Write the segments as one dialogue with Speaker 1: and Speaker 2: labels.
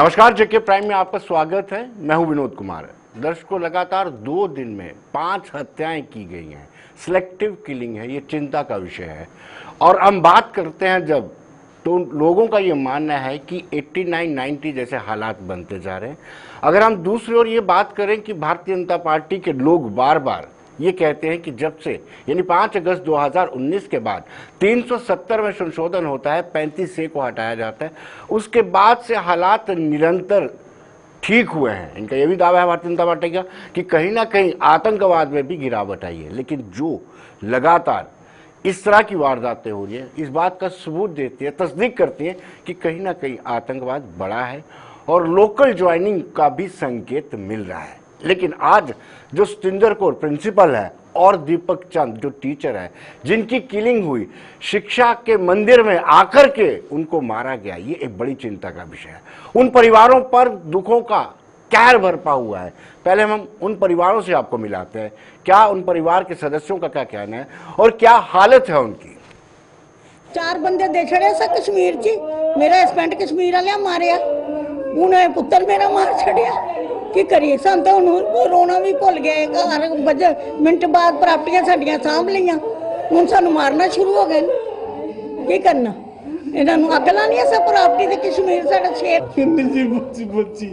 Speaker 1: नमस्कार, जेके प्राइम में आपका स्वागत है। मैं हूं विनोद कुमार। दर्शकों, लगातार 2 दिन में 5 हत्याएं की गई हैं। सिलेक्टिव किलिंग है, ये चिंता का विषय है। और हम बात करते हैं जब, तो लोगों का ये मानना है कि 89-90 जैसे हालात बनते जा रहे हैं। अगर हम दूसरी ओर ये बात करें कि भारतीय जनता पार्टी के लोग बार बार ये कहते हैं कि जब से यानी 5 अगस्त 2019 के बाद 370 में संशोधन होता है, 35 को हटाया जाता है, उसके बाद से हालात निरंतर ठीक हुए हैं। इनका यह भी दावा है भारतीय जनता पार्टी का कि कहीं ना कहीं आतंकवाद में भी गिरावट आई है। लेकिन जो लगातार इस तरह की वारदातें हो रही है, इस बात का सबूत देती है, तस्दीक करती है कि कहीं ना कहीं आतंकवाद बढ़ा है और लोकल ज्वाइनिंग का भी संकेत मिल रहा है। लेकिन आज जो सतिंदर कौर प्रिंसिपल है और दीपक चंद जो टीचर है, जिनकी किलिंग हुई, शिक्षा के मंदिर में आकर के उनको मारा गया, ये एक बड़ी चिंता का विषय है। उन परिवारों पर दुखों का कहर बरपा हुआ है। पहले हम उन परिवारों से आपको मिलाते हैं, क्या उन परिवार के सदस्यों का क्या कहना है और क्या हालत है उनकी।
Speaker 2: 4 बंदे दे छड़े सा कश्मीर च, मेरा हस्बैंड कश्मीर वाले मारिया, उन्हें पुत्र मेरा मार छड़िया। की करिए, सन तो रोना भी भुल गए। घर मिनट बाद प्राप्तियां साडियां सांभ लियां, हुण सानू मारना शुरू हो गए। की करना, इन्होंने अग लानी है सब प्राप्ति ते कश्मीर साडा शेर। बच्ची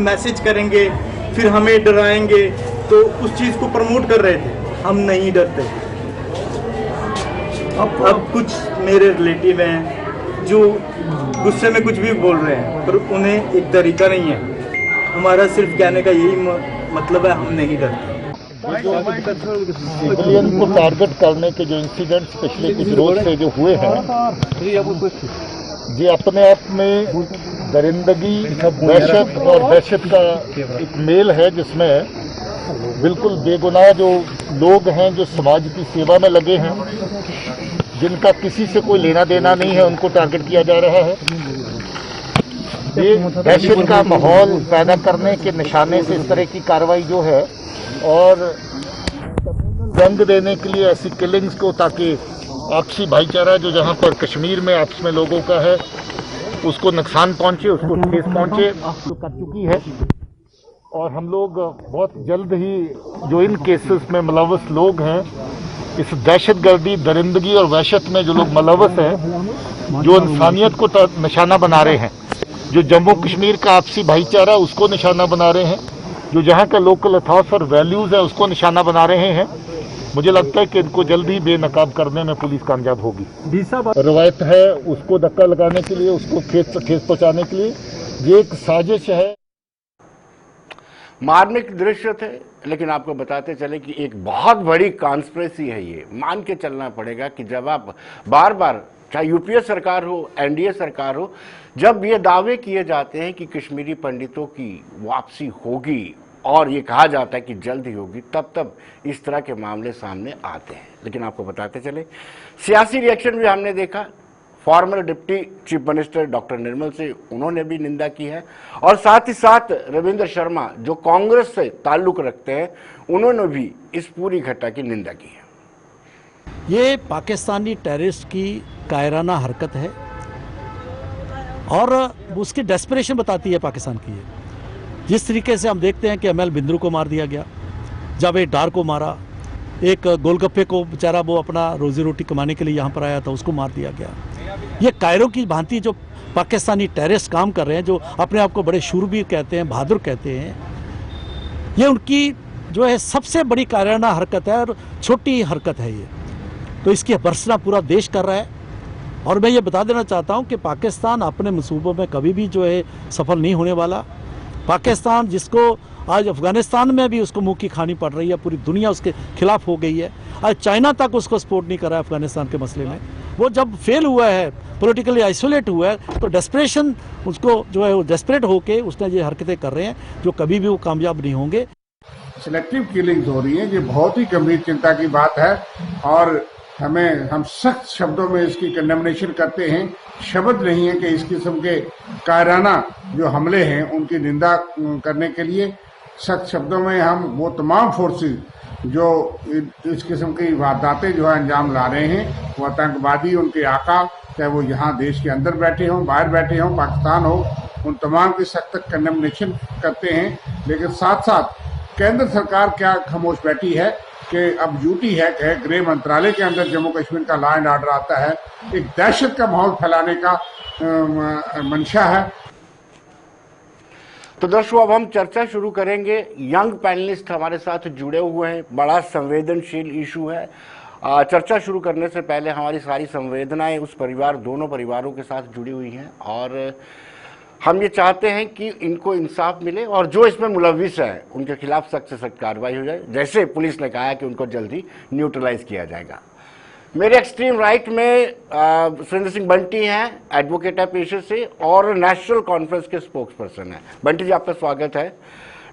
Speaker 3: मैसेज करेंगे फिर हमें डराएंगे, तो उस चीज को प्रमोट कर रहे थे। हम नहीं डरते। अब कुछ मेरे रिलेटिव हैं जो गुस्से में कुछ भी बोल रहे हैं, पर उन्हें एक तरीका नहीं है। हमारा सिर्फ कहने का यही मतलब है, हम नहीं डरते।
Speaker 4: सिविलियन को टारगेट करने के जो इंसिडेंट्स पिछले कुछ रोज से जो हुए हैं, ये अपने आप में दरिंदगी, दहशत और दहशत का एक मेल है, जिसमें बिल्कुल बेगुनाह जो लोग हैं, जो समाज की सेवा में लगे हैं, जिनका किसी से कोई लेना देना नहीं है, उनको टारगेट किया जा रहा है। ये दहशत का माहौल पैदा करने के निशाने से इस तरह की कार्रवाई जो है, और रंग देने के लिए ऐसी किलिंग्स को, ताकि आपसी भाईचारा जो जहां पर कश्मीर में आपस में लोगों का है, उसको नुकसान पहुंचे, उसको ठेस पहुंचे, तो कर चुकी है। और हम लोग बहुत जल्द ही जो इन केसेस में मुलव्वस लोग हैं, इस दहशतगर्दी, दरिंदगी और वहशत में जो लोग मुलव्वस हैं, जो इंसानियत को निशाना बना रहे हैं, जो जम्मू कश्मीर का आपसी भाईचारा उसको निशाना बना रहे हैं, जो जहाँ का लोकल अथॉस और वैल्यूज़ है उसको निशाना बना रहे हैं, मुझे लगता है कि इनको जल्दी बेनकाब करने में पुलिस कामयाब होगी। रवायत है उसको धक्का लगाने के लिए, उसको ठेस पहुँचाने के लिए, ये एक साजिश है।
Speaker 1: मार्मिक दृश्य थे, लेकिन आपको बताते चले कि एक बहुत बड़ी कॉन्स्पिरेसी है। ये मान के चलना पड़ेगा कि जब आप बार बार, चाहे यूपीए सरकार हो, एनडीए सरकार हो, जब ये दावे किए जाते हैं कि कश्मीरी पंडितों की वापसी होगी और ये कहा जाता है कि जल्द ही होगी, तब इस तरह के मामले सामने आते हैं। लेकिन आपको बताते चले, सियासी रिएक्शन भी हमने देखा। Former deputy chief minister doctor Nirmal से उन्होंने भी निंदा की है, और साथ ही साथ रविंद्र शर्मा जो कांग्रेस से ताल्लुक रखते हैं, उन्होंने भी इस पूरी घटना की निंदा की है।
Speaker 5: ये पाकिस्तानी टेररिस्ट की कायराना हरकत है और उसकी डेस्परेशन बताती है पाकिस्तान की। जिस तरीके से हम देखते हैं कि एमएल बिंद्रू को मार दिया गया, जावेद डार को मारा, एक गोलगप्पे को बेचारा वो अपना रोजी रोटी कमाने के लिए यहाँ पर आया था, उसको मार दिया गया। ये कायरों की भांति जो पाकिस्तानी टेररिस्ट काम कर रहे हैं, जो अपने आप को बड़े शूरवीर कहते हैं, बहादुर कहते हैं, ये उनकी जो है सबसे बड़ी कायराना हरकत है और छोटी हरकत है ये। तो इसकी भर्त्सना पूरा देश कर रहा है। और मैं ये बता देना चाहता हूँ कि पाकिस्तान अपने मंसूबों में कभी भी जो है सफल नहीं होने वाला। पाकिस्तान जिसको आज अफगानिस्तान में भी उसको मुंह की खानी पड़ रही है, पूरी दुनिया उसके खिलाफ हो गई है, आज चाइना तक उसको सपोर्ट नहीं कर रहा है अफगानिस्तान के मसले में। वो जब फेल हुआ है, पॉलिटिकली आइसोलेट हुआ है, तो डेस्परेशन उसको जो है वो डेस्परेट होके उसने ये हरकतें कर रहे हैं, जो कभी भी वो कामयाब नहीं होंगे।
Speaker 6: सिलेक्टिव किलिंग्स हो रही हैं, ये बहुत ही गंभीर चिंता की बात है और हम सख्त शब्दों में इसकी कंडेमनेशन करते हैं। शब्द नहीं है कि इस किस्म के कायराना जो हमले हैं उनकी निंदा करने के लिए। सख्त शब्दों में हम वो तमाम फोर्सेस जो इस किस्म की वारदातें जो है अंजाम ला रहे हैं, वो आतंकवादी, उनके आका, चाहे वो यहाँ देश के अंदर बैठे हों, बाहर बैठे हों, पाकिस्तान हो, उन तमाम की सख्त कंडेमनेशन करते हैं। लेकिन साथ साथ केंद्र सरकार क्या खामोश बैठी है कि अब ड्यूटी है कि गृह मंत्रालय के अंदर जम्मू कश्मीर का लॉ एंड ऑर्डर आता है, एक दहशत का माहौल फैलाने का मंशा है।
Speaker 1: तो दर्शकों, अब हम चर्चा शुरू करेंगे। यंग पैनलिस्ट हमारे साथ जुड़े हुए हैं, बड़ा संवेदनशील इशू है। चर्चा शुरू करने से पहले हमारी सारी संवेदनाएं उस परिवार, दोनों परिवारों के साथ जुड़ी हुई हैं और हम ये चाहते हैं कि इनको इंसाफ मिले और जो इसमें मुलविस है उनके खिलाफ सख्त से सख्त कार्रवाई हो जाए, जैसे पुलिस ने कहा है कि उनको जल्दी न्यूट्रलाइज किया जाएगा। मेरे एक्सट्रीम राइट में सुरेंद्र सिंह बंटी हैं, एडवोकेट है पेशे से और नेशनल कॉन्फ्रेंस के स्पोक्स पर्सन हैं। बंटी जी, आपका स्वागत है।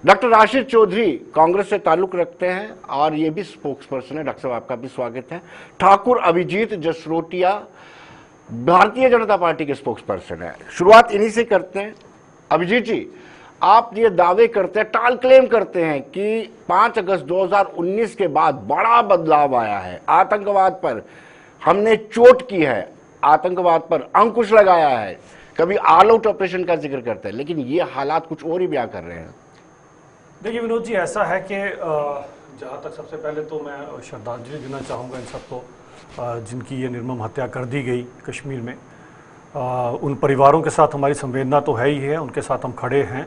Speaker 1: डॉक्टर आशीष चौधरी कांग्रेस से ताल्लुक रखते हैं और ये भी स्पोक्स पर्सन है। डॉक्टर साहब, आपका भी स्वागत है। ठाकुर अभिजीत जसरोटिया भारतीय जनता पार्टी के स्पोक्स पर्सन है। शुरुआत इन्हीं से करते हैं। अभिजीत जी, आप ये दावे करते हैं, टाल क्लेम करते हैं कि 5 अगस्त 2019 के बाद बड़ा बदलाव आया है, आतंकवाद पर हमने चोट की है, आतंकवाद पर अंकुश लगाया है, कभी ऑल आउट ऑपरेशन का जिक्र करते हैं, लेकिन ये हालात कुछ और ही बयां कर रहे हैं।
Speaker 7: देखिए विनोद जी, ऐसा है कि जहाँ तक सबसे पहले तो मैं श्रद्धांजलि देना चाहूँगा इन सबको जिनकी ये निर्मम हत्या कर दी गई कश्मीर में। उन परिवारों के साथ हमारी संवेदना तो है ही है, उनके साथ हम खड़े हैं।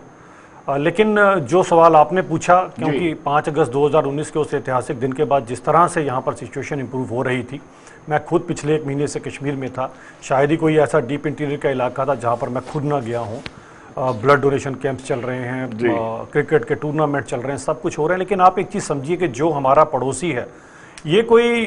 Speaker 7: लेकिन जो सवाल आपने पूछा, क्योंकि 5 अगस्त 2019 के उस ऐतिहासिक दिन के बाद जिस तरह से यहाँ पर सिचुएशन इंप्रूव हो रही थी, मैं खुद पिछले 1 महीने से कश्मीर में था। शायद ही कोई ऐसा डीप इंटीरियर का इलाका था जहाँ पर मैं खुद ना गया हूँ। ब्लड डोनेशन कैंप्स चल रहे हैं, क्रिकेट के टूर्नामेंट चल रहे हैं, सब कुछ हो रहा है। लेकिन आप एक चीज़ समझिए कि जो हमारा पड़ोसी है, ये कोई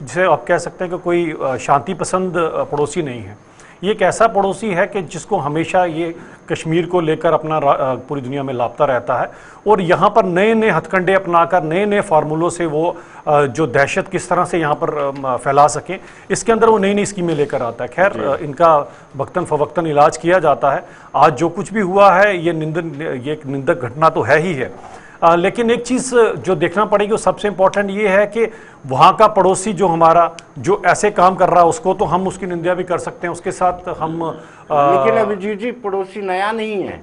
Speaker 7: जिसे आप कह सकते हैं कि कोई शांति पसंद पड़ोसी नहीं है। ये एक ऐसा पड़ोसी है कि जिसको हमेशा ये कश्मीर को लेकर अपना पूरी दुनिया में लापता रहता है और यहाँ पर नए नए हथकंडे अपनाकर, नए नए फार्मूलों से वो जो दहशत किस तरह से यहाँ पर फैला सकें, इसके अंदर वो नई नई स्कीमें लेकर आता है। खैर, इनका वक्तन फवक्तन इलाज किया जाता है। आज जो कुछ भी हुआ है ये एक निंदक घटना तो है ही है। लेकिन एक चीज़ जो देखना पड़ेगी, वो सबसे इम्पोर्टेंट ये है कि वहाँ का पड़ोसी जो हमारा जो ऐसे काम कर रहा है, उसको तो हम उसकी निंदा भी कर सकते हैं, उसके साथ हम
Speaker 1: लेकिन अभिजीत जी, पड़ोसी नया नहीं है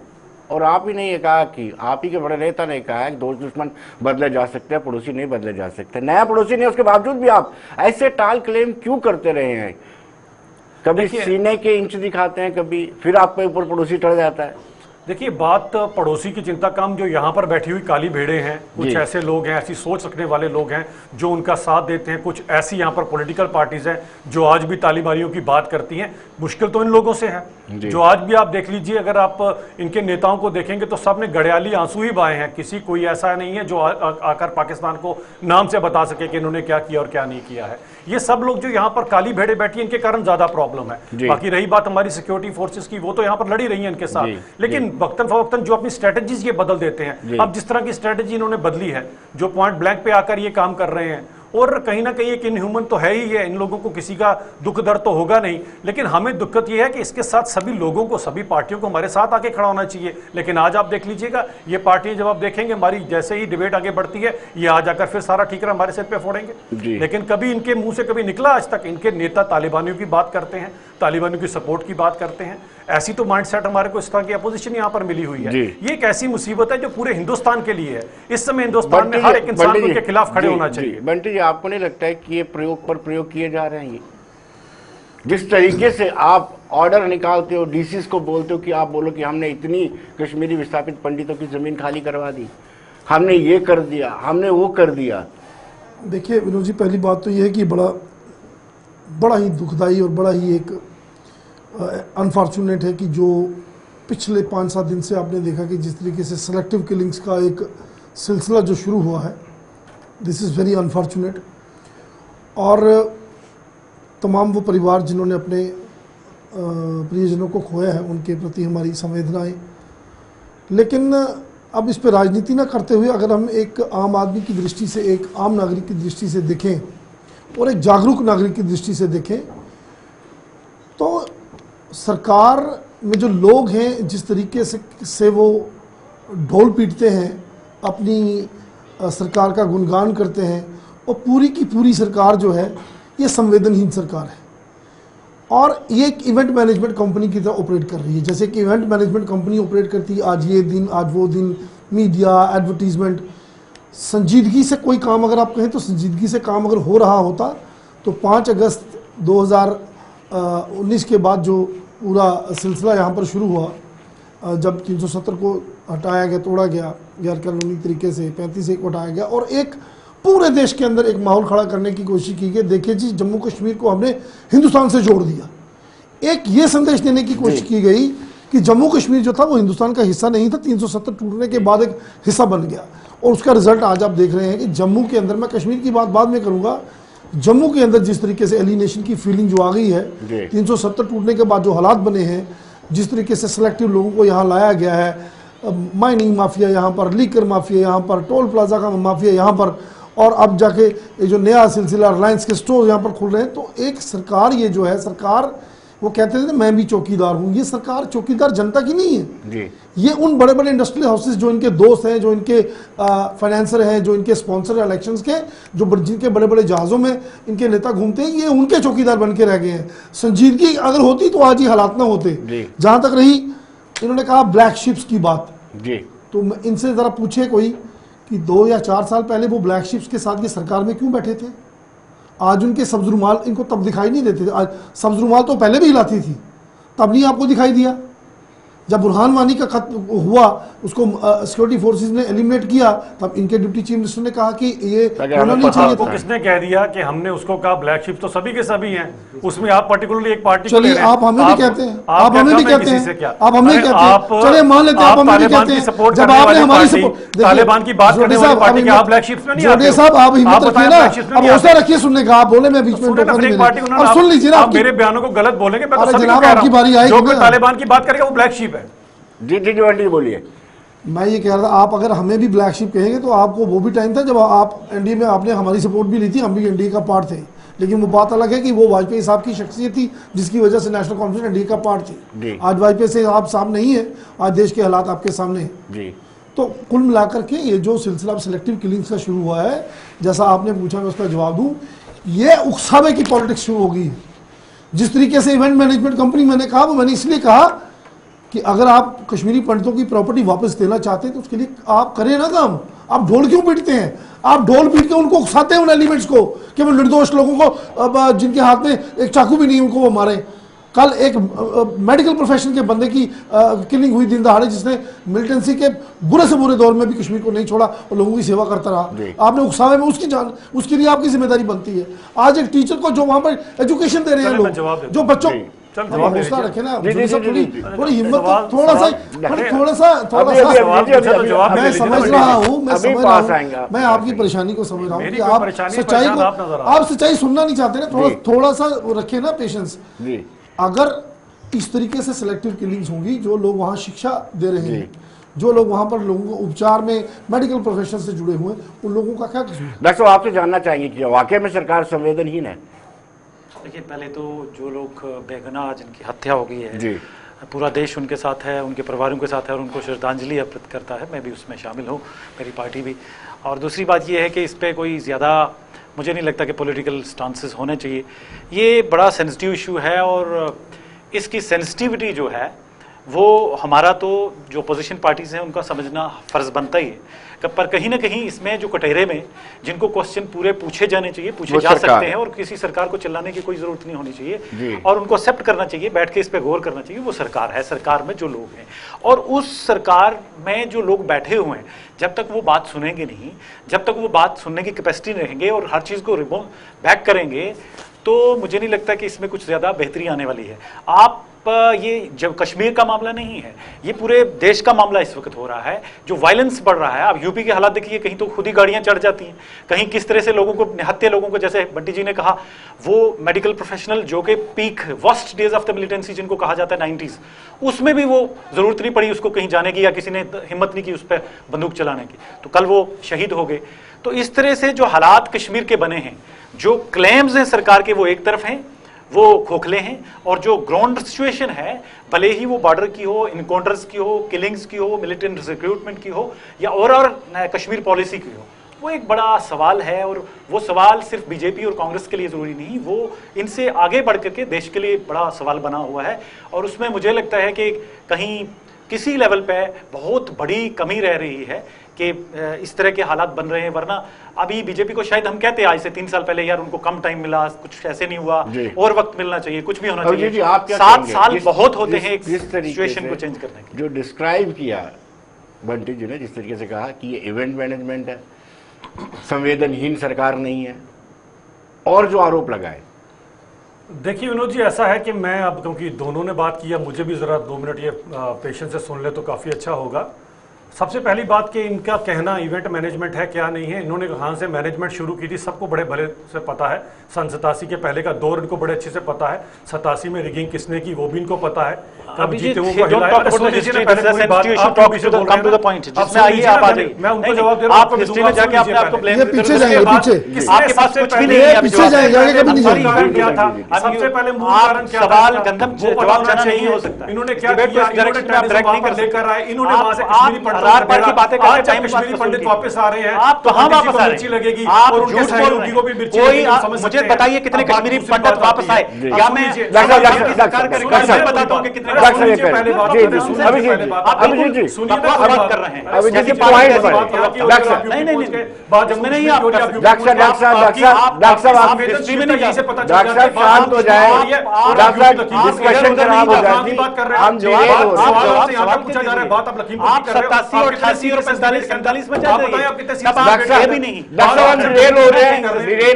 Speaker 1: और आप ही नहीं कहा कि आप ही के बड़े नेता ने कहा है कि दोस्त दुश्मन बदले जा सकते हैं, पड़ोसी नहीं बदले जा सकते। नया पड़ोसी नहीं, उसके बावजूद भी आप ऐसे टाल क्लेम क्यों करते रहे हैं? कभी सीने के इंच दिखाते हैं, कभी फिर आपके ऊपर पड़ोसी चढ़ जाता है।
Speaker 7: देखिए, बात पड़ोसी की चिंता कम, जो यहाँ पर बैठी हुई काली भेड़ें हैं, कुछ ऐसे लोग हैं, ऐसी सोच रखने वाले लोग हैं जो उनका साथ देते हैं। कुछ ऐसी यहाँ पर पॉलिटिकल पार्टीज हैं जो आज भी तालिबानियों की बात करती हैं। मुश्किल तो इन लोगों से है जो आज भी आप देख लीजिए, अगर आप इनके नेताओं को देखेंगे तो सब ने गड़ियाली आंसू ही बहाए हैं। किसी कोई ऐसा नहीं है जो आकर पाकिस्तान को नाम से बता सके कि इन्होंने क्या किया और क्या नहीं किया है। ये सब लोग जो यहाँ पर काली भेड़े बैठी, इनके कारण ज्यादा प्रॉब्लम है। बाकी रही बात हमारी सिक्योरिटी फोर्सेस की, वो तो यहाँ पर लड़ी रही है इनके साथ, लेकिन वक्तन फवक्तन जो अपनी स्ट्रेटेजीज ये बदल देते हैं। अब जिस तरह की स्ट्रेटेजी इन्होंने बदली है, जो पॉइंट ब्लैंक पे आकर ये काम कर रहे हैं, और कहीं ना कहीं एक इनह्यूमन तो है ही है। इन लोगों को किसी का दुख दर्द तो होगा नहीं, लेकिन हमें दिक्कत यह है कि इसके साथ सभी लोगों को, सभी पार्टियों को हमारे साथ आके खड़ा होना चाहिए। लेकिन आज आप देख लीजिएगा, ये पार्टियां जब आप देखेंगे, हमारी जैसे ही डिबेट आगे बढ़ती है, ये आ जाकर फिर सारा ठीकरा हमारे सिर पे फोड़ेंगे। लेकिन कभी इनके मुंह से कभी निकला आज तक? इनके नेता तालिबानियों की बात करते हैं, तालिबानियों की सपोर्ट की बात करते हैं। ऐसी तो माइंडसेट हमारे को इस तरह की अपोजिशन यहाँ पर मिली हुई है। ये एक ऐसी मुसीबत है जो पूरे हिंदुस्तान के लिए है। इस समय हिंदुस्तान में हर एक इंसान को उनके खिलाफ खड़े होना चाहिए।
Speaker 1: बंटी जी, आपको नहीं लगता है कि ये प्रयोग पर प्रयोग किए जा रहे हैं? ये जिस तरीके से आप ऑर्डर निकालते हो, डीसीस को बोलते हो कि आप बोलो कि हमने इतनी कश्मीरी विस्थापित पंडितों की जमीन खाली करवा दी, हमने ये कर दिया, हमने वो कर दिया।
Speaker 8: देखिए विनोद जी, पहली बात तो ये है कि बड़ा ही दुखदाई और बड़ा ही एक अनफॉर्चुनेट है कि जो पिछले 5-7 दिन से आपने देखा कि जिस तरीके से सेलेक्टिव किलिंग्स का एक सिलसिला जो शुरू हुआ है, दिस इज़ वेरी अनफॉर्चुनेट। और तमाम वो परिवार जिन्होंने अपने प्रियजनों को खोया है, उनके प्रति हमारी संवेदनाएं। लेकिन अब इस पर राजनीति ना करते हुए अगर हम एक आम आदमी की दृष्टि से, एक आम नागरिक की दृष्टि से देखें और एक जागरूक नागरिक की दृष्टि से देखें, तो सरकार में जो लोग हैं, जिस तरीके से वो ढोल पीटते हैं अपनी सरकार का गुणगान करते हैं, और पूरी की पूरी सरकार जो है ये संवेदनहीन सरकार है और ये एक इवेंट मैनेजमेंट कंपनी की तरह ऑपरेट कर रही है। जैसे कि इवेंट मैनेजमेंट कंपनी ऑपरेट करती है, आज ये दिन आज वो दिन, मीडिया एडवर्टीजमेंट, संजीदगी से कोई काम अगर आप कहें तो संजीदगी से काम अगर हो रहा होता तो 5 अगस्त 2019 के बाद जो पूरा सिलसिला यहाँ पर शुरू हुआ, जब 370 को हटाया गया, तोड़ा गया गैर कानूनी तरीके से, 35 को हटाया गया और एक पूरे देश के अंदर एक माहौल खड़ा करने की कोशिश की गई। देखिए जी, जम्मू कश्मीर को हमने हिंदुस्तान से जोड़ दिया। एक ये संदेश देने की कोशिश की गई कि जम्मू कश्मीर जो था वो हिंदुस्तान का हिस्सा नहीं था, 370 टूटने के बाद एक हिस्सा बन गया और उसका रिजल्ट आज आप देख रहे हैं कि जम्मू के अंदर, मैं कश्मीर की बात बाद में करूंगा, जम्मू के अंदर जिस तरीके से एलिनेशन की फीलिंग जो आ गई है, 370 टूटने के बाद जो हालात बने हैं, जिस तरीके से सिलेक्टिव लोगों को यहाँ लाया गया है, माइनिंग माफिया यहाँ पर, लीकर माफिया यहाँ पर, टोल प्लाजा का माफिया यहाँ पर, और अब जाके ये जो नया सिलसिला रिलायंस के स्टोर यहाँ पर खुल रहे हैं, तो एक सरकार ये जो है, सरकार वो कहते थे मैं भी चौकीदार हूँ, ये सरकार चौकीदार जनता की नहीं है जी। ये उन बड़े बड़े इंडस्ट्रियल हाउसेस जो इनके दोस्त हैं, जो इनके फाइनेंसर हैं, जो इनके स्पॉन्सर इलेक्शंस के, जो जिनके बड़े बड़े जहाज़ों में इनके नेता घूमते हैं, ये उनके चौकीदार बन के रह गए हैं। संजीदगी अगर होती तो आज ये हालात ना होते। जहाँ तक रही इन्होंने कहा ब्लैक शिप्स की बात जी, तो इनसे ज़रा पूछे कोई कि 2 या 4 साल पहले वो ब्लैक शिप्स के साथ ये सरकार में क्यों बैठे थे? आज उनके सब्ज रुमाल इनको तब दिखाई नहीं देते थे। आज सब्ज रुमाल तो पहले भी हिलाती थी, तब नहीं आपको दिखाई दिया। जब बुरहान वानी का खत हुआ, उसको सिक्योरिटी फोर्सेस ने एलिमिनेट किया, तब इनके डिप्टी चीफ मिनिस्टर ने कहा कि ये होना नहीं चाहिए था।
Speaker 7: किसने कह दिया कि हमने उसको कहा ब्लैक शिप तो सभी के सभी हैं, उसमें आप पर्टिकुलरली एक पार्टी,
Speaker 8: चलिए आप हमें भी कहते हैं, आप हमें भी कहते हैं, आप हमें कहते हैं, चलिए मान लेते हैं आप हमें भी कहते हैं। जब आपने हमारी सपोर्ट,
Speaker 7: तालिबान की बात करने वाली पार्टी के आप ब्लैक शिप्स में नहीं आते हो।
Speaker 8: साहब आप हिम्मत रखिए ना, अब हौसला रखिए सुनने का। आप बोले मैं बीच में
Speaker 7: अब
Speaker 8: सुन लीजिए ना,
Speaker 7: आप मेरे बयानों को गलत बोलेंगे, मैं तो सभी
Speaker 8: जनाब आपकी बारी आई,
Speaker 7: जो कोई तालिबान की बात करेगा वो ब्लैक शिप है।
Speaker 1: जी जी जी बोलिए।
Speaker 8: मैं ये कह रहा था, आप अगर हमें भी ब्लैक शिप कहेंगे तो आपको वो भी टाइम था जब आप एनडीए में आपने हमारी सपोर्ट भी ली थी, हम भी एनडीए का पार्ट थे, लेकिन वो बात अलग है कि वो वाजपेयी साहब की शख्सियत थी जिसकी वजह से नेशनल कॉन्फ्रेंस एनडीए का पार्ट थी। आज वाजपेयी से आप सामने नहीं है, आज देश के हालात आपके सामने हैं। तो कुल मिलाकर के ये जो सिलसिला सिलेक्टिव किलिंग्स का शुरू हुआ है, जैसा आपने पूछा मैं उसका जवाब दूँ, ये उकसावे की पॉलिटिक्स शुरू हो गई। जिस तरीके से इवेंट मैनेजमेंट कंपनी मैंने कहा, वो मैंने इसलिए कहा कि अगर आप कश्मीरी पंडितों की प्रॉपर्टी वापस देना चाहते हैं तो उसके लिए आप करें ना काम। आप ढोल क्यों पीटते हैं? आप ढोल पीट के उनको उकसाते हैं, उन एलिमेंट्स को, कि वो निर्दोष लोगों को, जिनके हाथ में एक चाकू भी नहीं, उनको वो मारे। कल एक मेडिकल प्रोफेशन के बंदे की किलिंग हुई दिन दहाड़े, जिसने मिलिटेंसी के बुरे से बुरे दौर में भी कश्मीर को नहीं छोड़ा और लोगों की सेवा करता रहा। आपने उकसावे में उसकी जान, उसके लिए आपकी जिम्मेदारी बनती है। आज एक टीचर को जो वहां पर एजुकेशन दे रहे हैं लोग, जो बच्चों हौसला रखे ना, थोड़ी हिम्मत, थोड़ा सा मैं समझ रहा हूँ, मैं आपकी परेशानी को समझ रहा हूँ कि आप सच्चाई सुनना नहीं चाहते ना, थोड़ा सा रखे ना पेशेंस। अगर इस तरीके से सिलेक्टिव किलिंग्स होंगी, जो लोग वहाँ शिक्षा दे रहे हैं, जो लोग वहाँ पर लोगों को उपचार में मेडिकल प्रोफेशन से जुड़े हुए, उन लोगों का क्या कसूर?
Speaker 1: डॉक्टर साहब आपसे जानना चाहेंगे कि वाकई में सरकार संवेदनहीन है?
Speaker 9: देखिए, पहले तो जो लोग बेगुनाह जिनकी हत्या हो गई है, पूरा देश उनके साथ है, उनके परिवारों के साथ है और उनको श्रद्धांजलि अर्पित करता है। मैं भी उसमें शामिल हूँ, मेरी पार्टी भी। और दूसरी बात यह है कि इस पर कोई ज़्यादा मुझे नहीं लगता कि पॉलिटिकल स्टांसेस होने चाहिए। ये बड़ा सेंसिटिव इशू है और इसकी सेंसिटिविटी जो है वो हमारा तो जो अपोजिशन पार्टीज़ हैं उनका समझना फ़र्ज़ बनता ही है। पर कहीं ना कहीं इसमें जो कटहरे में जिनको क्वेश्चन पूरे पूछे जाने चाहिए, पूछे जा सकते हैं और किसी सरकार को चिल्लाने की कोई ज़रूरत नहीं होनी चाहिए और उनको एक्सेप्ट करना चाहिए, बैठ के इस पर गौर करना चाहिए। वो सरकार है, सरकार में जो लोग हैं और उस सरकार में जो लोग बैठे हुए हैं, जब तक वो बात सुनेंगे नहीं, जब तक वो बात सुनने की कैपेसिटी नहीं रहेंगे और हर चीज़ को रिबॉन्ड बैक करेंगे, तो मुझे नहीं लगता कि इसमें कुछ ज़्यादा बेहतरी आने वाली है। आप ये जब कश्मीर का मामला नहीं है, ये पूरे देश का मामला इस वक्त हो रहा है, जो वायलेंस बढ़ रहा है। आप यूपी के हालात देखिए, कहीं तो खुद ही गाड़ियां चढ़ जाती हैं, कहीं किस तरह से लोगों को, निहत्थे लोगों को, जैसे बंटी जी ने कहा, वो मेडिकल प्रोफेशनल जो कि peak worst days of the militancy जिनको कहा जाता है 90s, उसमें भी वो जरूरत नहीं पड़ी उसको कहीं जाने की या किसी ने हिम्मत नहीं की उस पर बंदूक चलाने की, तो कल वो शहीद हो गए। तो इस तरह से जो हालात कश्मीर के बने हैं, जो क्लेम्स हैं सरकार के वो एक तरफ हैं, वो खोखले हैं, और जो ग्राउंड सिचुएशन है, भले ही वो बॉर्डर की हो, इनकाउंटर्स की हो, किलिंग्स की हो, मिलिटेंट रिक्रूटमेंट की हो या और कश्मीर पॉलिसी की हो, वो एक बड़ा सवाल है, और वो सवाल सिर्फ बीजेपी और कांग्रेस के लिए जरूरी नहीं, वो इनसे आगे बढ़ करके देश के लिए बड़ा सवाल बना हुआ है। और उसमें मुझे लगता है कि कहीं किसी लेवल पे बहुत बड़ी कमी रह रही है कि इस तरह के हालात बन रहे हैं। वरना अभी बीजेपी को शायद हम कहते हैं आज से 3 साल पहले, यार उनको कम टाइम मिला, कुछ ऐसे नहीं हुआ, और वक्त मिलना चाहिए, कुछ भी होना चाहिए। 7 साल बहुत होते हैं एक सिचुएशन को चेंज करने के।
Speaker 1: जो डिस्क्राइब किया बंटी जी ने, जिस तरीके से कहा कि ये इवेंट मैनेजमेंट है, संवेदनहीन सरकार नहीं है, और जो आरोप लगाए,
Speaker 7: देखिए विनोद जी, ऐसा है कि मैं अब, क्योंकि दोनों ने बात किया, मुझे भी ज़रा 2 मिनट ये पेशेंस से सुन ले तो काफ़ी अच्छा होगा। सबसे पहली बात कि इनका कहना इवेंट मैनेजमेंट है, क्या नहीं है। इन्होंने कहाँ से मैनेजमेंट शुरू की थी सबको बड़े भले से पता है। सन 87 के पहले का दौर इनको बड़े अच्छे से पता है। 87 में रिगिंग किसने की वो भी इनको पता है। कब जीते वो मैं उनको जवाब दे रहा हूँ,
Speaker 9: हिस्ट्री में जाके आपने आपको ब्लेम
Speaker 8: पीछे जाएंगे, पीछे
Speaker 9: आपके पास कुछ भी नहीं है,
Speaker 8: पीछे जाएंगे, आगे कभी नहीं जाएंगे।
Speaker 7: क्या था सबसे पहले मूल कारण क्या था?
Speaker 9: सवाल गंदम जवाब देना नहीं हो सकता।
Speaker 7: इन्होंने क्या किया, इन्होंने टेररिज्म वापस लेकर आए, इन्होंने वहां से कश्मीरी पंडित आज जब कश्मीरी पंडित वापस आ रहे हैं,
Speaker 9: आप कहां वापस आ रहे हैं?
Speaker 7: लगेगी
Speaker 9: आप
Speaker 7: और उनके
Speaker 9: झूठ बोल
Speaker 7: सहयोगी को भी मिर्ची
Speaker 9: कोई
Speaker 7: लगेगी।
Speaker 9: मुझे बताइए कितने कश्मीरी पंडित वापस आए? क्या मैं सरकार बताता हूं कि कितने
Speaker 7: पहले बात कर रहे हैं,
Speaker 1: अभी जी
Speaker 7: सुनिए
Speaker 9: बात कर रहे हैं। नहीं नहीं नहीं, बात जब मैंने
Speaker 1: डॉक्टर साहब
Speaker 7: हिस्ट्री में नहीं से पता
Speaker 1: डॉक्टर साहब शांत हो जाए, डॉक्टर डिस्कशन खराब हो जाती, हम
Speaker 7: जवाब से यहाँ तक पूछा जा रहा है, बात आप लखीमपुर
Speaker 9: आप 87 और 88 और 47 में
Speaker 7: आप बताएं आप कितने
Speaker 1: भी नहीं, डिरेल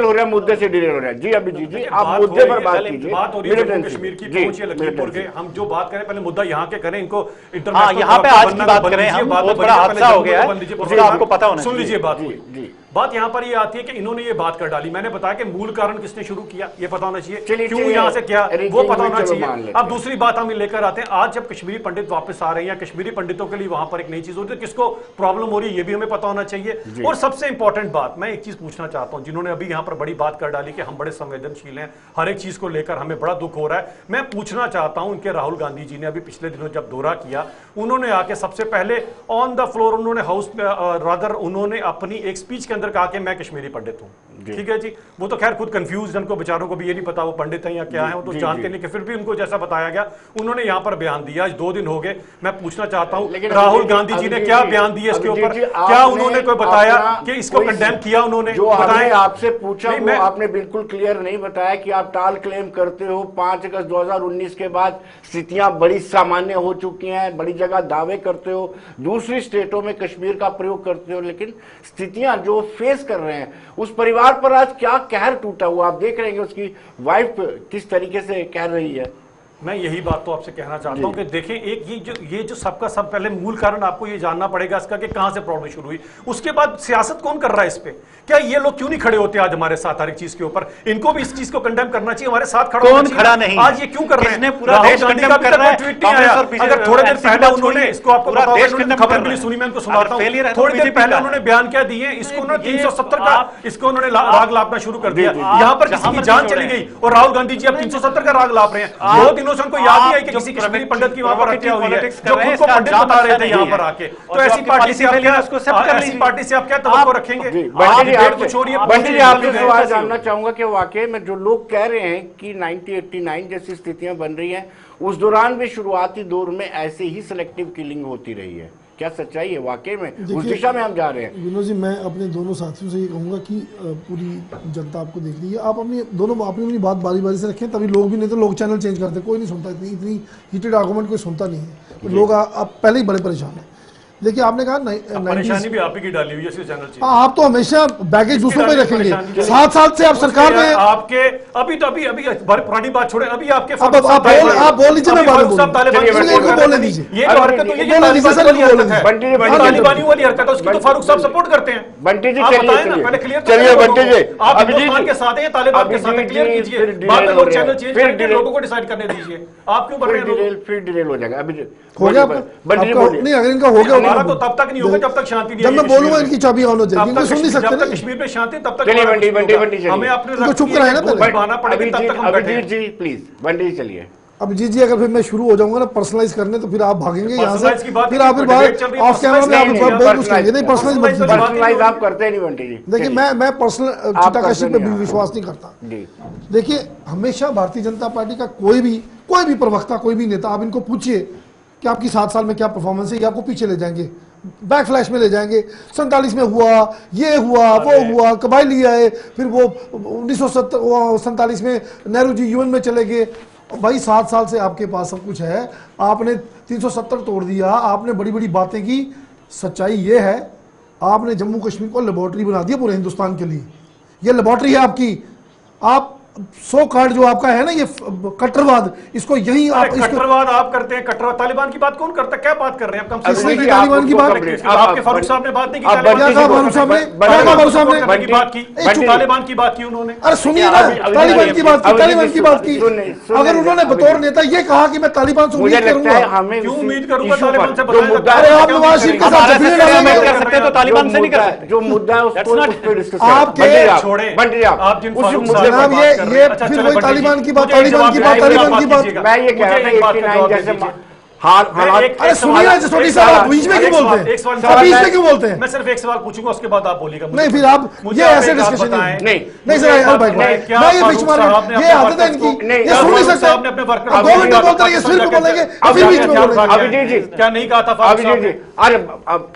Speaker 1: हो रहे हैं, मुद्दे से डिरेल हो रहे हैं। जी अभी जी आप मुद्दे पर बात कीजिए।
Speaker 7: बात हो रही है जम्मू कश्मीर की, पहुंचे लखीमपुर के, हम जो बात करें पहले मुद्दा यहाँ के करें, इनको
Speaker 9: हाँ यहाँ पे आज की बात करें हम, बहुत बड़ा हादसा हो गया है, आपको पता होना।
Speaker 7: सुन लीजिए बात यहाँ पर ये आती है कि इन्होंने ये बात कर डाली। मैंने बताया कि मूल कारण किसने शुरू किया ये पता होना चाहिए, क्यों यहाँ से क्या वो पता होना चाहिए। अब दूसरी बात हम लेकर आते हैं, आज जब कश्मीरी पंडित वापस आ रहे हैं या कश्मीरी पंडितों के लिए वहां पर एक नई चीज होती है, किसको प्रॉब्लम हो रही है ये भी हमें पता होना चाहिए। और सबसे इंपॉर्टेंट बात मैं एक चीज पूछना चाहता हूं, जिन्होंने अभी यहाँ पर बड़ी बात कर डाली कि हम बड़े संवेदनशील हैं, हर एक चीज को लेकर हमें बड़ा दुख हो रहा है। मैं पूछना चाहता हूं, इनके राहुल गांधी जी ने अभी पिछले दिनों जब दौरा किया, उन्होंने आके सबसे पहले ऑन द फ्लोर उन्होंने हाउस रादर उन्होंने अपनी एक स्पीच के अंदर कहा कि मैं कश्मीरी पंडित हूं। ठीक है जी, वो तो खैर खुद कंफ्यूज, उनको बेचारों को भी ये नहीं पता वो पंडित हैं या क्या है, वो तो जानते नहीं कि फिर भी उनको जैसा बताया गया उन्होंने यहाँ पर बयान दिया। आज 2 दिन हो गए, मैं पूछना चाहता हूं राहुल गांधी जी ने क्या बयान दिया इसके ऊपर, क्या उन्होंने कोई बताया कि इसको कंडेम किया? उन्होंने
Speaker 1: जो आपसे पूछा वो आपने बिल्कुल क्लियर नहीं बताया कि आप टाल क्लेम करते हो 5 अगस्त 2019 के बाद स्थितियां बड़ी सामान्य हो चुकी हैं, बड़ी जगह दावे करते हो, दूसरी स्टेटों में कश्मीर का प्रयोग करते हो, लेकिन स्थितियां जो फेस कर रहे हैं उस परिवार पर आज क्या कहर टूटा हुआ आप देख रहे हैं, उसकी वाइफ किस तरीके से कह रही है।
Speaker 7: मैं यही बात तो आपसे कहना चाहता हूं कि देखें, एक ये जो सबका सब पहले मूल कारण आपको ये जानना पड़ेगा इसका कि कहां से प्रॉब्लम शुरू हुई, उसके बाद सियासत कौन कर रहा है इस पे। क्या ये लोग क्यों नहीं खड़े होते आज हमारे साथ हर एक चीज के ऊपर? इनको भी इस चीज को कंडेम करना चाहिए, हमारे साथ खड़ा
Speaker 9: कौन खड़ा नहीं,
Speaker 7: आज ये क्यों कर रहे हैं?
Speaker 9: पूरा देश कंडेम कर रहा है।
Speaker 7: ट्वीट नहीं आया, अगर थोड़े देर पहले उन्होंने इसको आपको खबर मिली, सुनी, मैं उनको सुनाता हूं, थोड़ी देर पहले उन्होंने बयान क्या दिए, इसको उन्होंने 370 का इसको उन्होंने राग लापना शुरू कर दिया। यहाँ पर किसी की जान चली गई और राहुल गांधी जी अब 370 का राग लाप रहे हैं। 2 दिनों से उनको याद नहीं है किसी कश्मीरी पंडित की वहां पर हत्या हुई है, जो खुद को पंडित बता रहे थे यहाँ पर आके। तो ऐसी पार्टी से आप क्या तवक्को रखेंगे? कुछ हो रही है।
Speaker 1: बंटी जी आपसे सवाल जानना चाहूंगा कि वाकई में जो लोग कह रहे हैं कि 1989 जैसी स्थितियां बन रही हैं, उस दौरान भी शुरुआती दौर में ऐसे ही सिलेक्टिव किलिंग होती रही है, क्या सच्चाई है वाकई में? उस दिशा में हम जा रहे हैं।
Speaker 8: विनोद जी, मैं अपने दोनों साथियों से ये कहूंगा कि पूरी जनता आपको देख रही है, आप अपनी बात बारी बारी से रखें, तभी लोग भी, नहीं तो लोग चैनल चेंज करते, कोई नहीं सुनता, इतनी हीटेड आर्गूमेंट कोई सुनता नहीं है, तो लोग आप पहले ही बड़े परेशान हैं। देखिए आपने कहा
Speaker 7: परेशानी भी आप ही की डाली हुई है इसके चैनल से।
Speaker 8: आप तो हमेशा बैगेज दूसरों पे रखेंगे, 7 साल से आप सरकार में
Speaker 7: आपके अभी पुरानी बात छोड़े, अभी आपके
Speaker 8: आप बोल लीजिए, मैं बोलने दीजिए,
Speaker 7: ये हरकत तो ये तालिबानी वाली हरकत है, उसकी तो फारूक साहब सपोर्ट करते हैं।
Speaker 1: बंटी जी
Speaker 7: आप बताएं ना, पहले क्लियर चलिए बंटी जी, आप हिंदुस्तान के साथ हैं या तालिबान के साथ हैं, क्लियर कीजिए, बाद में लोग चैनल चेंज करके लोगों को डिसाइड करने दीजिए। आप क्यों बढ़ रहे हैं?
Speaker 1: फिर डिटेल हो जाएगा। अभी
Speaker 8: हो गया नहीं, अगर इनका हो गया
Speaker 7: तो तब तक नहीं होगा जब तक शांति नहीं।
Speaker 8: जब मैं बोलूंगा इनकी चाबी ऑन हो जाएगी, इनको सुन नहीं सकते।
Speaker 7: जब तक कश्मीर में शांति तब तक
Speaker 1: चलिए बंटी
Speaker 7: हमें अपने
Speaker 8: चुप कराए ना,
Speaker 7: पड़ेगा, तब तक हम बैठे हैं।
Speaker 1: जी प्लीज बंटी जी चलिए।
Speaker 8: अब जी अगर फिर मैं शुरू हो जाऊंगा ना पर्सनलाइज करने तो फिर आप भागेंगे यहाँ से,
Speaker 7: Personalize की बात
Speaker 8: फिर
Speaker 7: नहीं,
Speaker 8: आप फिर
Speaker 7: debate चल रही है,
Speaker 8: ऑफ कैमरा में आप
Speaker 7: personalize
Speaker 8: बहुत कुछ कहेंगे। नहीं पर्सनलाइज मत कीजिए।
Speaker 1: पर्सनलाइज आप करते नहीं बंटी जी।
Speaker 8: देखिए मैं पर्सनल चिताकशी पे भी विश्वास नहीं करता।
Speaker 1: जी
Speaker 8: देखिए हमेशा भारतीय जनता पार्टी का कोई भी प्रवक्ता, कोई भी नेता, आप इनको पूछिए कि आपकी 7 साल में क्या परफॉर्मेंस है, ये आपको पीछे ले जाएंगे, बैक फ्लैश में ले जाएंगे। 47 में हुआ, ये हुआ, वो हुआ, कबायली आए, फिर वो 1947 में नेहरू जी यूएन में चले गए। भाई 7 साल से आपके पास सब कुछ है, आपने 370 तोड़ दिया, आपने बड़ी बड़ी बातें की। सच्चाई ये है आपने जम्मू कश्मीर को लेबोरेटरी बना दिया पूरे हिंदुस्तान के लिए। ये लेबोरेटरी है आपकी। आप 100 कार्ड जो आपका है ना ये कट्टरवाद, इसको यहीं आप
Speaker 7: कट्टरवाद आप करते हैं। कट्टरवाद तालिबान की बात कौन करता है? क्या बात कर रहे हैं आप?
Speaker 8: किसने की तालिबान की बात?
Speaker 7: आपके फारूक साहब ने बात नहीं की
Speaker 8: क्या कहा फारूक साहब ने? क्या कहा फारूक साहब ने?
Speaker 7: तालिबान की बात की उन्होंने।
Speaker 8: अरे सुनिए ना, तालिबान की बात की, तालिबान की बात की। अगर उन्होंने बतौर नेता ये कहा कि मैं तालिबान से उम्मीद करूंगा,
Speaker 7: क्यों उम्मीद करूंगा तालिबान से?
Speaker 8: अरे आप नवाज शरीफ के साथ
Speaker 9: कर सकते हैं तो तालिबान से नहीं कर सकते।
Speaker 1: जो मुद्दा है उसको डिस्कस
Speaker 8: आपके
Speaker 7: छोड़े
Speaker 1: बंटी आप
Speaker 7: जिन
Speaker 1: उस
Speaker 7: फारूक
Speaker 1: मुद्दे
Speaker 7: साहब
Speaker 1: पर
Speaker 7: की
Speaker 8: ये
Speaker 7: बात कर रहे हैं।
Speaker 8: फिर
Speaker 7: चलो
Speaker 8: वही
Speaker 7: बंटी जी,
Speaker 8: तालिबान की बात,
Speaker 7: मुझे एक
Speaker 8: तालिबान की
Speaker 7: जवाब
Speaker 8: बात, तालिबान की बात।
Speaker 7: दीजिएगा।
Speaker 1: मैं ये कह रहा
Speaker 7: मुझे एक बात
Speaker 1: था
Speaker 7: का जवाब
Speaker 1: 89 जैसे
Speaker 7: दीजिए।
Speaker 1: हालात
Speaker 8: अरे सुनिए ना सोनी साहब, आप बीच में क्यों बोलते हैं? बीच में क्यों बोलते हैं?
Speaker 7: मैं सिर्फ एक सवाल पूछूंगा, उसके बाद आप बोलिएगा।
Speaker 8: नहीं फिर आप ये ऐसे डिस्कशन नहीं सर यार भाई, मैं ये बीच में ये आदत है इनकी, ये सुन नहीं सकते।
Speaker 7: आपने अपने वर्कर
Speaker 8: अब 2 घंटे बोलते हैं, सिर पे बोलेंगे, फिर बीच में बोलेंगे।
Speaker 1: अभिजीत जी
Speaker 7: क्या नहीं कहा था फारूक साहब ने?
Speaker 1: अरे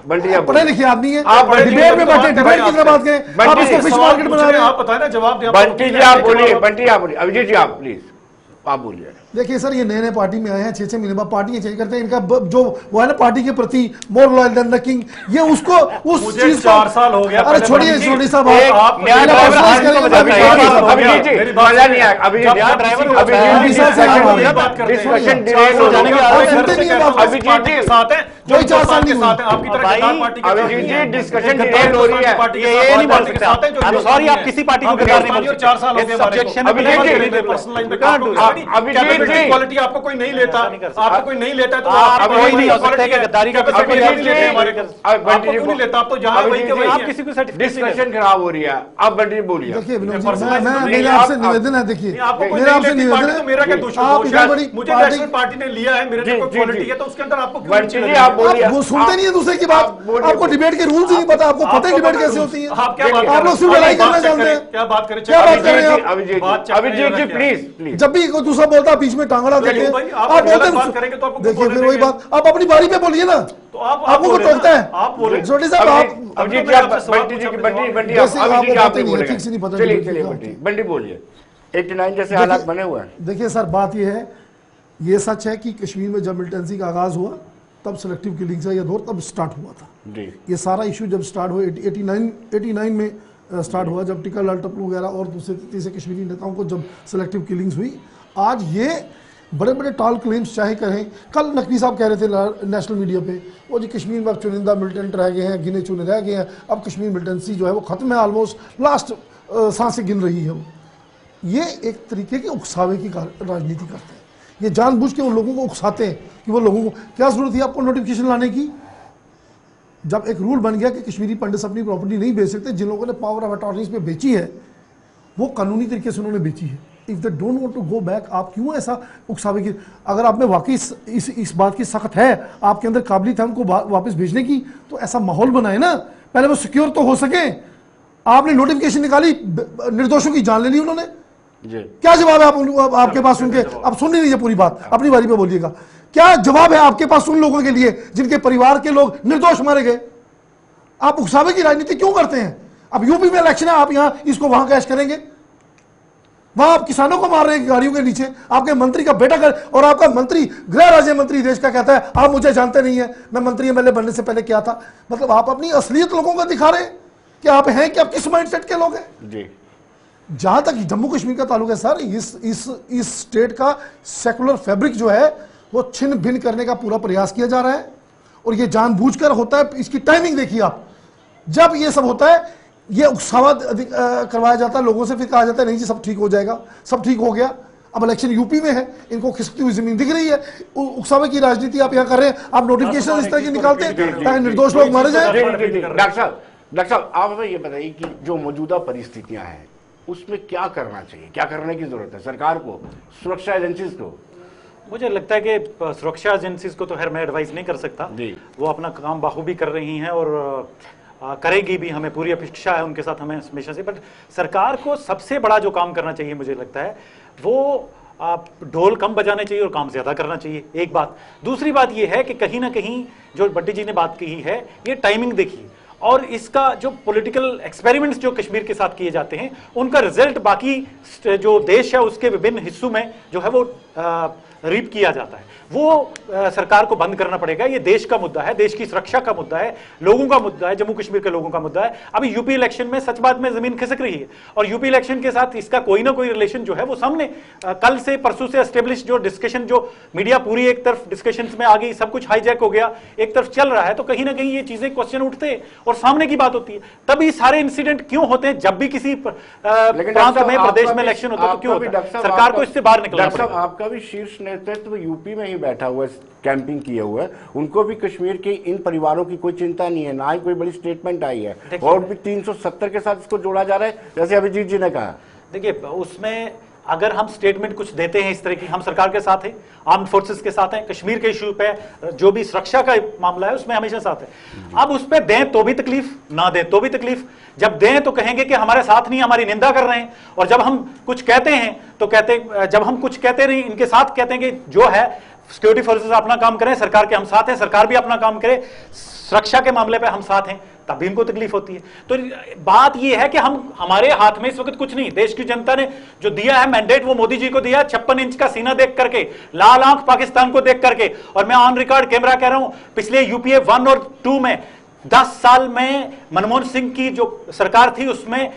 Speaker 1: बंटी आप
Speaker 8: पढ़े लिखे आदमी है,
Speaker 1: आप
Speaker 8: डिबेट में बैठे, डिबेट की तरह बात करें, आप इसको फिश मार्केट बना रहे हैं।
Speaker 7: आप बताए ना जवाब दें।
Speaker 1: बंटी जी आप बोलिए, बंटी आप बोलिए, अभिजीत जी आप प्लीज आप बोलिए।
Speaker 8: देखिए सर, ये नए पार्टी में आए हैं, 6-6 महीने बाद पार्टियां चेंज करते हैं। इनका जो वो है ना पार्टी के प्रति more loyal than the king, ये उसको उस चीज
Speaker 7: 4 साल हो गया।
Speaker 8: अरे छोड़िए सोनी साहब,
Speaker 7: आप
Speaker 8: कोई 4 साल नहीं हुआ।
Speaker 7: आपकी तरह
Speaker 1: डिस्कशन डिटेल हो रही है,
Speaker 9: ये नहीं बोल सकते। सॉरी, आप किसी पार्टी को गद्दार नहीं बोल सकते।
Speaker 7: 4 साल हो गए। क्वालिटी आपको कोई नहीं लेता, आपको कोई नहीं लेता तो आप
Speaker 9: वही नहीं हो सकता कि गद्दारी का
Speaker 7: आपको कोई नहीं लेता। आप तो जहां वही के वही
Speaker 9: आप किसी को
Speaker 1: डिस्कशन खराब हो रही है। आप बंटी बोलिए।
Speaker 8: देखिए विनोद जी, मैं मेरा आपसे निवेदन है, देखिए मेरा आपसे निवेदन है,
Speaker 7: मेरा क्या दोष
Speaker 8: आप इधर बड़ी
Speaker 7: मुझे नेशनल पार्टी ने लिया है, मेरे को क्वालिटी है, तो उसके अंदर आपको क्यों नीचे लगे?
Speaker 8: आप वो सुनते नहीं है दूसरे की बात, आपको डिबेट के रूल्स ही नहीं पता, आपको पता है डिबेट कैसे होती है।
Speaker 7: आप क्या बात
Speaker 8: आप लोग सिर्फ लड़ाई करना जानते हैं।
Speaker 7: क्या बात करें?
Speaker 8: क्या बात कर रहे हैं आप?
Speaker 1: अभिजीत जी प्लीज।
Speaker 8: जब भी कोई दूसरा बोलता है बीच में टांगड़ा देते हैं, आप बोलते हैं। देखिए फिर वही बात, आप अपनी बारी पे बोलिए ना,
Speaker 7: तो
Speaker 8: आपको कोई टोकता है?
Speaker 7: आप बोले
Speaker 8: छोटी साहब, आप
Speaker 1: अभिजीत जी आप बंटी जी की बंटी आप बोलिए। बंटी बोलिए। 89 जैसे हालात बने हुए हैं।
Speaker 8: देखिए सर, बात ये है, ये सच है कि कश्मीर में जब मिलिटेंसी का आगाज हुआ तब सिलेक्टिव किलिंग का ये दौर तब स्टार्ट हुआ था
Speaker 1: जी।
Speaker 8: ये सारा इशू जब स्टार्ट हुआ 89 में स्टार्ट हुआ, जब टिका लाल टप्पू वगैरह और दूसरे तीसरे कश्मीरी नेताओं को जब सिलेक्टिव किलिंग्स हुई। आज ये बड़े बड़े टॉल क्लेम्स चाहे करें, कल नकवी साहब कह रहे थे नेशनल मीडिया पे, वो जी कश्मीर में अब चुनिंदा मिलिटेंट रह गए हैं, गिने चुने रह गए हैं, अब कश्मीर मिलिटेंसी जो है वो खत्म है, ऑलमोस्ट लास्ट सांसें गिन रही है। ये एक तरीके की उकसावे की राजनीति करते हैं, ये जानबूझ के उन लोगों को उकसाते हैं कि वो लोगों को क्या जरूरत थी आपको नोटिफिकेशन लाने की। जब एक रूल बन गया कि कश्मीरी पंडित अपनी प्रॉपर्टी नहीं बेच सकते, जिन लोगों ने पावर ऑफ अटॉर्नीज पे बेची है वो कानूनी तरीके से उन्होंने बेची है। If they don't want to go back, आप क्यों ऐसा उकसावे की? अगर आप में वाकई इस बात की सख्त है, आपके अंदर काबिलियत है उनको वापस भेजने की, तो ऐसा माहौल बनाए ना, पहले वो सिक्योर तो हो सके। आपने नोटिफिकेशन निकाली, निर्दोषों की जान ले ली उन्होंने, क्या जवाब है आपके पास सुन के? अब सुन नहीं लीजिए पूरी बात, अपनी बारी पे बोलिएगा। क्या जवाब है आपके पास उन लोगों के लिए जिनके परिवार के लोग निर्दोष मारे गए? आप उकसावे की राजनीति क्यों करते हैं? अब यूपी में इलेक्शन है, आप यहां इसको वहां कैश करेंगे, वहां आप किसानों को मार रहे हैं गाड़ियों के नीचे, आपके मंत्री का बेटा कर, और आपका मंत्री गृह राज्य मंत्री देश का कहता है आप मुझे जानते नहीं है, मैं मंत्री एमएलए बनने से पहले क्या था। मतलब आप अपनी असलियत लोगों को दिखा रहे हैं कि आप हैं, कि आप किस माइंडसेट के लोग हैं जी। जहां तक जम्मू कश्मीर का ताल्लुक है सर, इस स्टेट का सेकुलर फैब्रिक जो है वो छिन्न भिन्न करने का पूरा प्रयास किया जा रहा है, और ये जानबूझकर होता है। इसकी टाइमिंग देखिए आप, जब ये सब होता है ये उकसावा करवाया जाता है लोगों से, फिर कहा जाता है नहीं जी सब ठीक हो जाएगा, सब ठीक हो गया। अब इलेक्शन यूपी में है, इनको खिसकती हुई जमीन दिख रही है, उकसावे की राजनीति आप यहाँ कर रहे हैं, आप नोटिफिकेशन इस तरह की निकालते हैं ताकि निर्दोष लोग मारे जाए।
Speaker 1: डॉक्टर साहब आप हमें ये बताइए कि जो मौजूदा परिस्थितियां हैं उसमें क्या करना चाहिए, क्या करने की जरूरत है सरकार को, सुरक्षा एजेंसीज को?
Speaker 9: मुझे लगता है कि सुरक्षा एजेंसीज को तो खैर मैं एडवाइस नहीं कर सकता, वो अपना काम बाखूबी कर रही हैं और करेगी भी, हमें पूरी अपेक्षा है उनके साथ, हमें हमेशा से। बट सरकार को सबसे बड़ा जो काम करना चाहिए मुझे लगता है वो ढोल कम बजाने चाहिए और काम ज्यादा करना चाहिए, एक बात। दूसरी बात ये है कि कहीं ना कहीं जो बट्टी जी ने बात कही है, ये टाइमिंग देखिए, और इसका जो पॉलिटिकल एक्सपेरिमेंट्स जो कश्मीर के साथ किए जाते हैं उनका रिजल्ट बाकी जो देश है उसके विभिन्न हिस्सों में जो है वो रीप किया जाता है। वो सरकार को बंद करना पड़ेगा। ये देश का मुद्दा है, देश की सुरक्षा का मुद्दा है, लोगों का मुद्दा है, जम्मू कश्मीर के लोगों का मुद्दा है। अभी यूपी इलेक्शन में सच बात में जमीन खिसक रही है और यूपी इलेक्शन के साथ इसका कोई ना कोई रिलेशन जो है वो सामने कल से परसों से एस्टेब्लिश जो डिस्कशन, जो मीडिया पूरी एक तरफ डिस्कशन में आ गई, सब कुछ हाईजैक हो गया, एक तरफ चल रहा है, तो कहीं ना कहीं ये चीजें क्वेश्चन उठते हैं और सामने की बात होती है। तभी सारे इंसिडेंट क्यों होते हैं? जब भी किसी प्रांत में, प्रदेश में इलेक्शन होता है तो क्यों होता है? सरकार को इससे बाहर निकलना पड़ेगा।
Speaker 1: आपका भी शीर्ष नेतृत्व यूपी में ही बैठा हुआ है, कैंपिंग किए हुए है, उनको भी कश्मीर के इन परिवारों की कोई चिंता नहीं है, ना ही कोई बड़ी स्टेटमेंट आई है, और भी 370 के साथ इसको जोड़ा जा रहा है, जैसे अभिजीत जी ने कहा।
Speaker 9: देखिए, उसमें अगर हम स्टेटमेंट कुछ देते हैं इस तरह की, हम सरकार के साथ हैं, आर्म फोर्सेस के साथ हैं, कश्मीर के इशू पे जो भी सुरक्षा का मामला है उसमें हमेशा साथ है। अब उस पर दें तो भी तकलीफ, ना दें तो भी तकलीफ। जब दें तो कहेंगे कि हमारे साथ नहीं, हमारी निंदा कर रहे हैं, और जब हम कुछ कहते हैं तो जब हम कुछ कहते नहीं, इनके साथ कहते हैं कि जो है सिक्योरिटी फोर्सेस अपना काम करें, सरकार के हम साथ हैं, सरकार भी अपना काम करे, सुरक्षा के मामले पे हम साथ हैं, तब भी इनको तकलीफ होती है। तो बात यह है कि हमारे हाथ में इस वक्त कुछ नहीं, देश की जनता ने जो दिया है मैंडेट वो मोदी जी को दिया, 56 इंच का सीना देख करके, लाल आंख पाकिस्तान को देख करके। और मैं ऑन रिकॉर्ड कैमरा कह रहा हूं, पिछले यूपीए 1 और 2 में 10 साल में मनमोहन सिंह की जो सरकार थी उसमें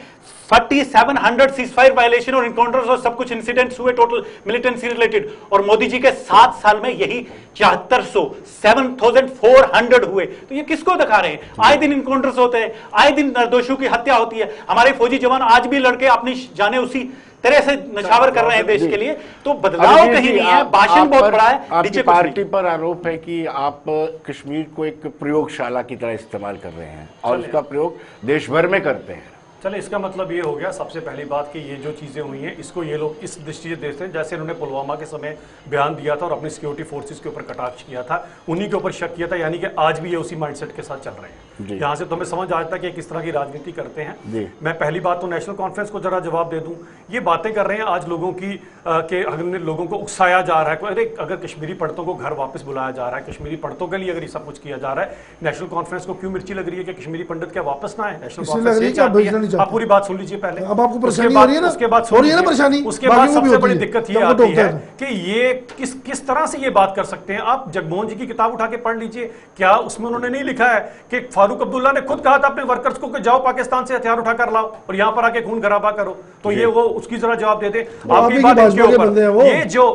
Speaker 9: 4700 सीजफायर वायलेशन और इनकाउंटर्स और सब कुछ इंसिडेंट्स हुए टोटल मिलिटेंसी रिलेटेड, और मोदी जी के 7 साल में यही 7400 7400 हुए। तो ये किसको दिखा रहे हैं? आए दिन इनकाउंटर्स होते हैं, आए दिन निर्दोषियों की हत्या होती है, हमारे फौजी जवान आज भी लड़के अपनी जाने उसी तरह से नछावर कर रहे हैं देश के लिए। तो बदलाव कहीं नहीं है, भाषण बहुत बड़ा है।
Speaker 1: आपकी पार्टी पर आरोप है कि आप कश्मीर को एक प्रयोगशाला की तरह इस्तेमाल कर रहे हैं और उसका प्रयोग देश भर में करते हैं।
Speaker 7: चले, इसका मतलब ये हो गया सबसे पहली बात कि ये जो चीज़ें हुई हैं इसको ये लोग इस दृष्टि से देखते हैं, जैसे इन्होंने पुलवामा के समय बयान दिया था और अपनी सिक्योरिटी फोर्सेस के ऊपर कटाक्ष किया था, उन्हीं के ऊपर शक किया था, यानी कि आज भी ये उसी माइंडसेट के साथ चल रहे हैं। यहाँ से तो हमें समझ आता है कि किस तरह की राजनीति करते हैं। मैं पहली बात तो नेशनल कॉन्फ्रेंस को जरा जवाब दे दूं, ये बातें कर रहे हैं आज लोगों की कि लोगों को उकसाया जा रहा है, अरे अगर कश्मीरी पंडितों को घर वापस बुलाया जा रहा है, कश्मीरी पंडितों के लिए अगर ये सब कुछ किया जा रहा है, नेशनल कॉन्फ्रेंस को क्यों मिर्ची लग रही है कि कश्मीरी पंडित क्या वापस ना आए? नेशनल कॉन्फ्रेंस, आप पूरी बात सुन लीजिए पहले।
Speaker 8: अब आपको परेशानी हो रही है ना?
Speaker 7: उसके बाद
Speaker 8: हो रही है ना परेशानी?
Speaker 7: उसके बाद सबसे बड़ी दिक्कत ये आती है कि ये किस तरह से ये बात कर सकते हैं। आप जगमोहन जी की किताब उठा के पढ़ लीजिए, क्या उसमें उन्होंने नहीं लिखा है कि फारूक अब्दुल्ला ने खुद कहा था अपने वर्कर्स को कि जाओ पाकिस्तान से हथियार उठा कर लाओ और यहां पर आके खून खराबा करो? तो ये वो उसकी जरा जवाब दे दे। आपकी बात इसके ऊपर ये जो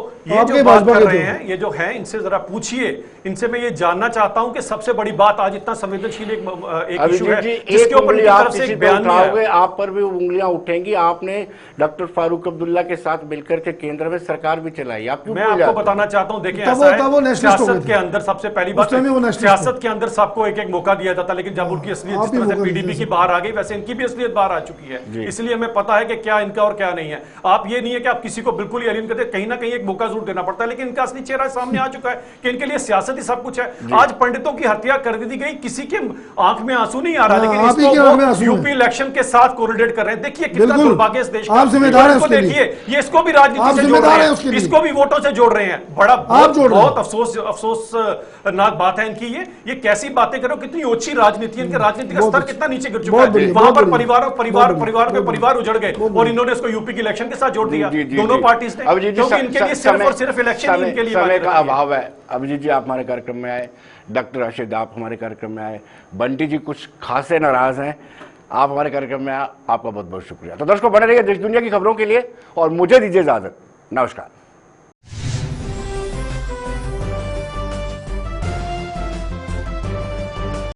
Speaker 7: बात कर रहे हैं, ये जो है, इनसे जरा पूछिए, इनसे मैं ये जानना चाहता हूं कि सबसे बड़ी बात आज इतना संवेदनशील एक इशू है जिसके ऊपर इनकी तरफ से एक बयान है,
Speaker 1: आप पर भी उंगलियां उठेंगी। आपने डॉक्टर फारूक अब्दुल्ला के साथ मिलकर के केंद्र में सरकार भी चलाई, आप क्यों?
Speaker 7: मैं आपको बताना चाहता हूं, देखिए ऐसा है, सियासत के अंदर सबसे पहली बात, सियासत के अंदर सबको एक एक मौका दिया जाता, लेकिन जब उनकी असलियत जिस तरह से पीडीपी की बाहर आ गई वैसे इनकी भी असलियत बाहर आ चुकी है, इसलिए हमें पता है कि क्या इनका और क्या नहीं है। आप ये नहीं है कि आप किसी को बिल्कुल ही एलियन करते, कहीं ना कहीं एक मौका जरूर देना पड़ता है, लेकिन इनका असली चेहरा सामने आ चुका है कि इनके लिए सियासत ही सब कुछ है। आज पंडितों की हत्या कर दी गई, किसी के आंख में आंसू नहीं आ रहा, लेकिन इसको यूपी इलेक्शन के साथ कोरिलेट कर रहे हैं। देखिए कितना दुर्भाग्य इस देश का, देखिए ये इसको भी राजनीति से जोड़ रहे हैं, इसको भी वोटों से जोड़ रहे हैं। बड़ा बहुत अफसोसनाक बात है इनकी। ये कैसी बातें करो, कितनी ओछी राजनीति है, इनके राजनीति का स्तर कितना नीचे गिर चुका है। वहां पर परिवार उजड़ गए और इन्होंने इसको यूपी के इलेक्शन के साथ जोड़ दिया, दोनों पार्टीज ने, क्योंकि इनके लिए सिर्फ और सिर्फ इलेक्शन ही इनके लिए
Speaker 1: समय का अभाव है। अभिजीत जी आप हमारे कार्यक्रम में आए, डॉक्टर राशिद आप हमारे कार्यक्रम में आए, बंटी जी कुछ खासे नाराज हैं, आप हमारे कार्यक्रम में आए, आपका बहुत बहुत शुक्रिया। तो दर्शकों बने रहिए देश दुनिया की खबरों के लिए और मुझे दीजिए इजाजत। नमस्कार।